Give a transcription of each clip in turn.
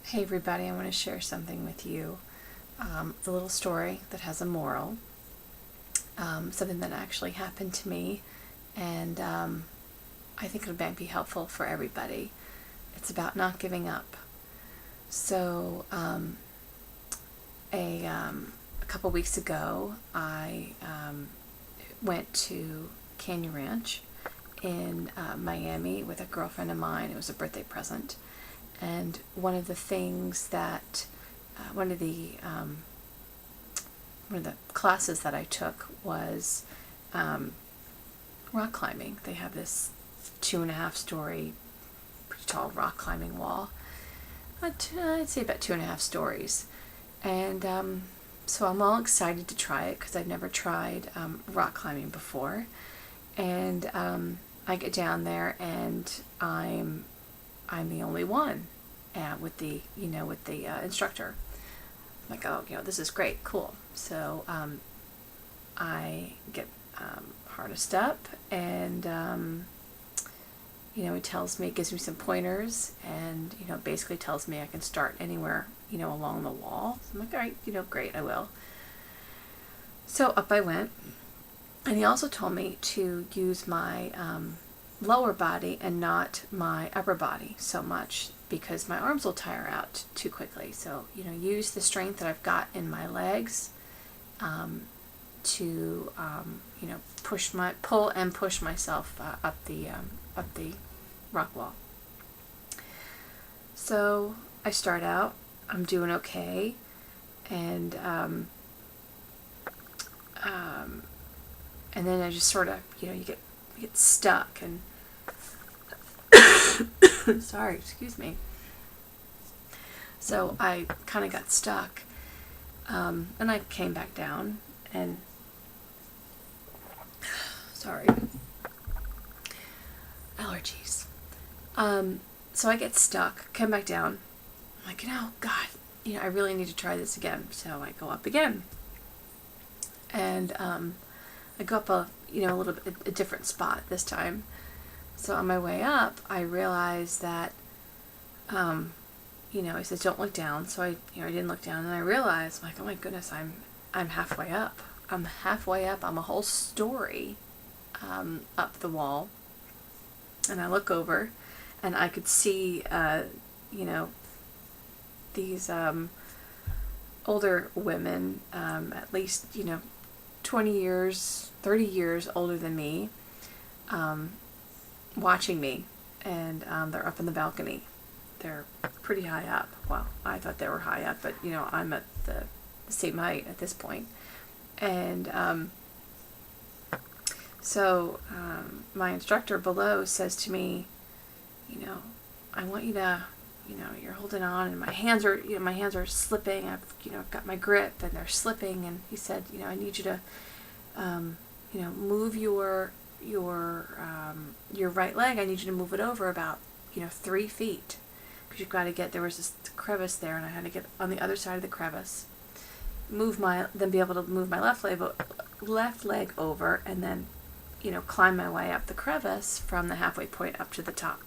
Hey everybody, I want to share something with you. It's a little story that has a moral, something that actually happened to me, and I think it might be helpful for everybody. It's about not giving up. So a couple weeks ago, I went to Canyon Ranch in Miami with a girlfriend of mine. It was a birthday present. And one of the things that one of the classes that I took was rock climbing. They have this 2.5-story, pretty tall rock climbing wall. I'd say about 2.5 stories. And so I'm all excited to try it because I've never tried rock climbing before. And I get down there and I'm the only one with the instructor. I'm like, oh, this is great, cool. So I get harnessed up, and he gives me some pointers, and basically tells me I can start anywhere along the wall. So I'm like, all right, great, I will. So up I went, and he also told me to use my lower body and not my upper body so much, because my arms will tire out too quickly. So use the strength that I've got in my legs to pull and push myself up the rock wall. So I start out, I'm doing okay, and then I just sort of you get stuck, and sorry, excuse me. So I kind of got stuck, and I came back down, and sorry, allergies. So I get stuck, come back down. I'm like, God, I really need to try this again. So I go up again, and I go up a little bit a different spot this time. So on my way up, I realized that, he says, don't look down. So I didn't look down, and I realized, like, oh my goodness, I'm halfway up. I'm halfway up. I'm a whole story up the wall. And I look over, and I could see, these older women, at least, 20 years, 30 years older than me, watching me, and they're up in the balcony. They're pretty high up. Well, I thought they were high up, but I'm at the same height at this point. And so my instructor below says to me, I want you to, you're holding on, and my hands are slipping. I've got my grip, and they're slipping. And he said, I need you to, move your right leg. I need you to move it over about 3 feet, because you've got to get, there was this crevice there, and I had to get on the other side of the crevice, then be able to move my left leg over, and then climb my way up the crevice from the halfway point up to the top.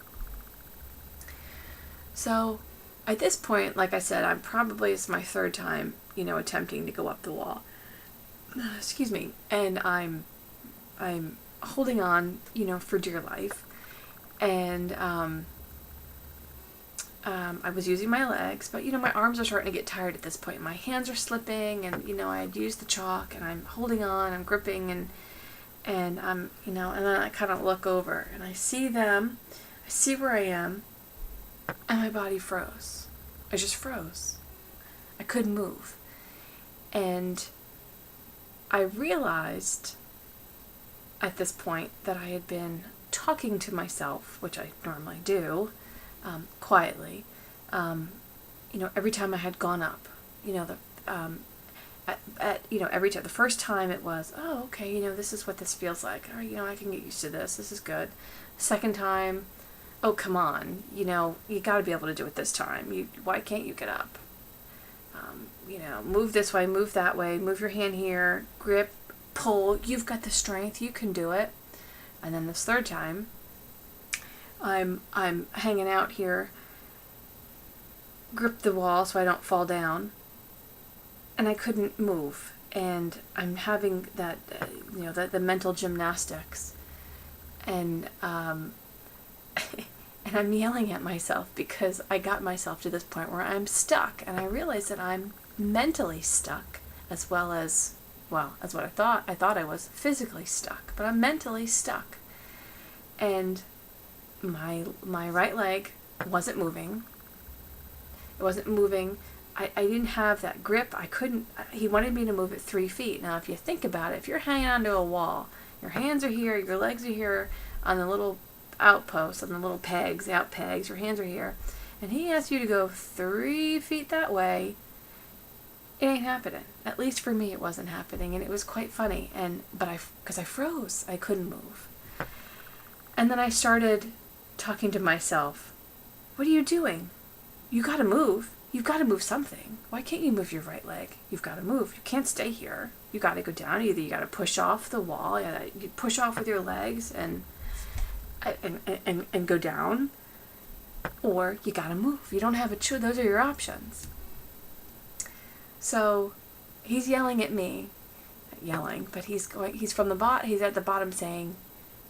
So at this point, like I said, it's my third time attempting to go up the wall. Excuse me. And I'm holding on, for dear life. And I was using my legs, but my arms are starting to get tired at this point. My hands are slipping, and I had used the chalk, and I'm holding on, I'm gripping, and I'm and then I kind of look over, and I see them, I see where I am, and my body froze. I just froze. I couldn't move. And I realized at this point that I had been talking to myself, which I normally do, quietly, every time I had gone up, every time. The first time it was, oh, okay, this is what this feels like. Or, I can get used to this. This is good. Second time, oh, come on, you got to be able to do it this time. Why can't you get up? Move this way, move that way, move your hand here, grip, pull. You've got the strength. You can do it. And then this third time, I'm hanging out here, grip the wall so I don't fall down, and I couldn't move. And I'm having that, the mental gymnastics, and and I'm yelling at myself because I got myself to this point where I'm stuck, and I realize that I'm mentally stuck as well as as what I thought. I thought I was physically stuck, but I'm mentally stuck. And my right leg wasn't moving. It wasn't moving. I didn't have that grip. I couldn't. He wanted me to move it 3 feet. Now, if you think about it, if you're hanging onto a wall, your hands are here, your legs are here on the little outposts, on the little pegs, the out pegs, your hands are here, and he asks you to go 3 feet that way, it ain't happening. At least for me, it wasn't happening, and it was quite funny. Because I froze, I couldn't move. And then I started talking to myself. What are you doing? You got to move. You've got to move something. Why can't you move your right leg? You've got to move. You can't stay here. You got to go down. Either you got to push off the wall, you push off with your legs and go down, or you got to move. You don't have a choice. Those are your options. So he's yelling at me, not yelling, but he's from the bottom. He's at the bottom saying,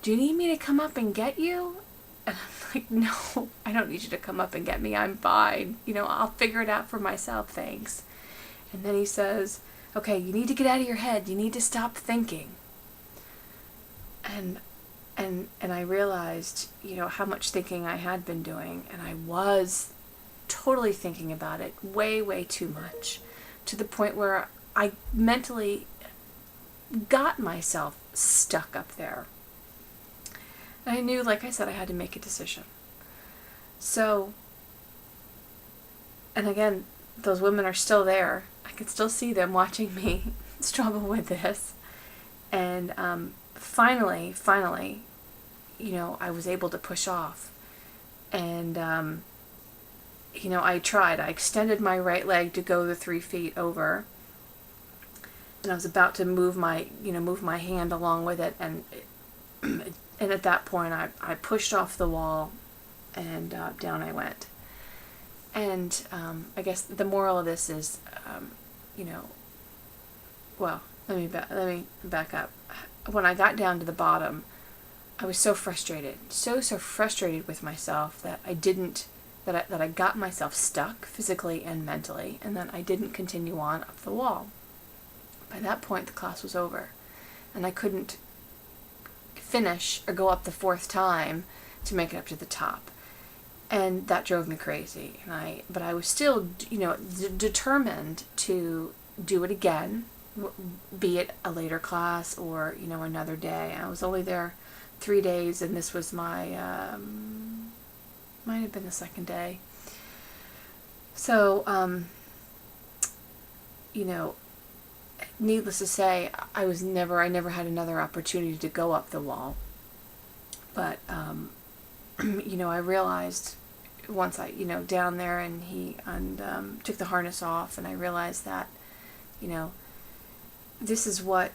"Do you need me to come up and get you?" And I'm like, "No, I don't need you to come up and get me. I'm fine. I'll figure it out for myself, thanks." And then he says, "Okay, you need to get out of your head. You need to stop thinking." And I realized, how much thinking I had been doing, and I was totally thinking about it way, way too much, to the point where I mentally got myself stuck up there. I knew, like I said, I had to make a decision. So, and again, those women are still there. I can still see them watching me struggle with this. And finally, I was able to push off. And, I tried. I extended my right leg to go the 3 feet over. And I was about to move my hand along with it, and at that point, I pushed off the wall, and down I went. And I guess the moral of this is, let me back up. When I got down to the bottom, I was so frustrated, so frustrated with myself that I got myself stuck physically and mentally, and then I didn't continue on up the wall. By that point, the class was over, and I couldn't finish or go up the 4th time to make it up to the top, and that drove me crazy. But I was still, determined to do it again, be it a later class or another day. I was only there 3 days, and this was my might have been the 2nd day. So needless to say, I never had another opportunity to go up the wall. But, I realized once I, down there, and he took the harness off, and I realized that, this is what,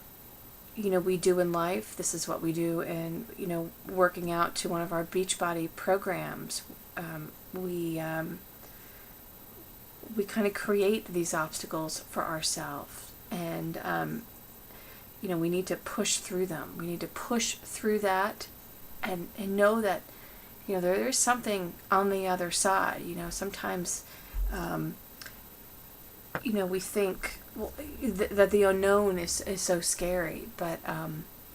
we do in life. This is what we do in, working out to one of our Beachbody programs. We kind of create these obstacles for ourselves. And, we need to push through them. We need to push through that and know that, there's something on the other side. Sometimes, we think that the unknown is so scary. But,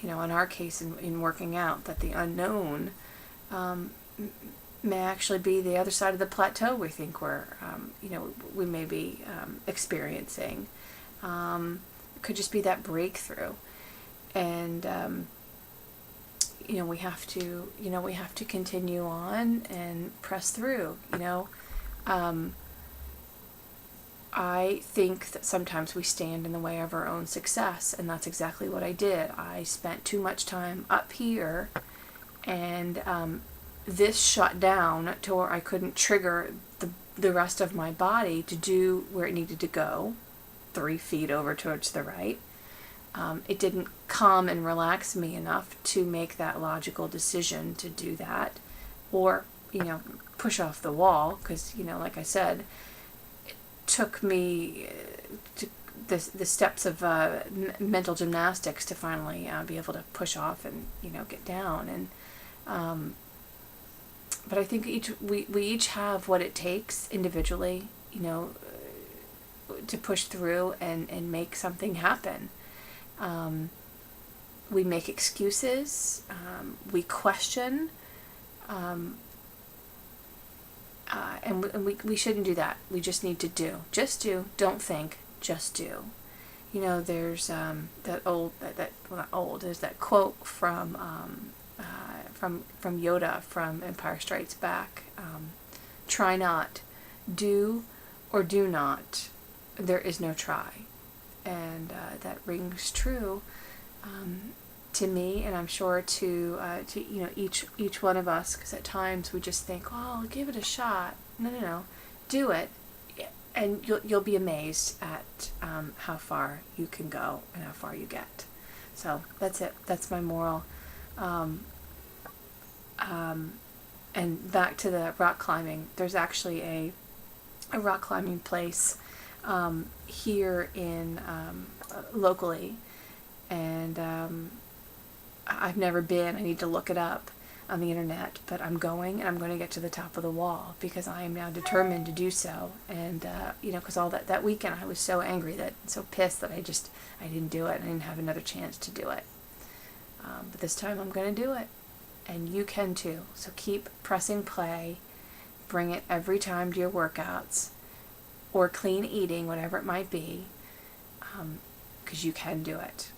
in our case, in working out, that the unknown may actually be the other side of the plateau we think we may be experiencing. It could just be that breakthrough, and we have to continue on and press through. I think that sometimes we stand in the way of our own success, and that's exactly what I did. I spent too much time up here, and this shut down to where I couldn't trigger the rest of my body to do where it needed to go, 3 feet over towards the right. It didn't calm and relax me enough to make that logical decision to do that, or push off the wall, because like I said, took me to the steps of mental gymnastics to finally be able to push off and get down. And but I think we each have what it takes individually, to push through and make something happen. We make excuses, we question, and we shouldn't do that. We just need to do. Just do. Don't think. Just do. There's there's that quote from Yoda from Empire Strikes Back. Try not, do or do not. There is no try, and that rings true to me, and I'm sure to each one of us, because at times we just think, well, I'll give it a shot. No, do it, and you'll be amazed at how far you can go and how far you get. So that's it. That's my moral. And back to the rock climbing. There's actually a rock climbing place here in locally, and I've never been. I need to look it up on the internet, but I'm going, and I'm going to get to the top of the wall because I am now determined to do so. And because all that weekend I was so angry, so pissed that I didn't do it. I didn't have another chance to do it. But this time I'm going to do it, and you can too. So keep pressing play. Bring it every time to your workouts or clean eating, whatever it might be, because you can do it.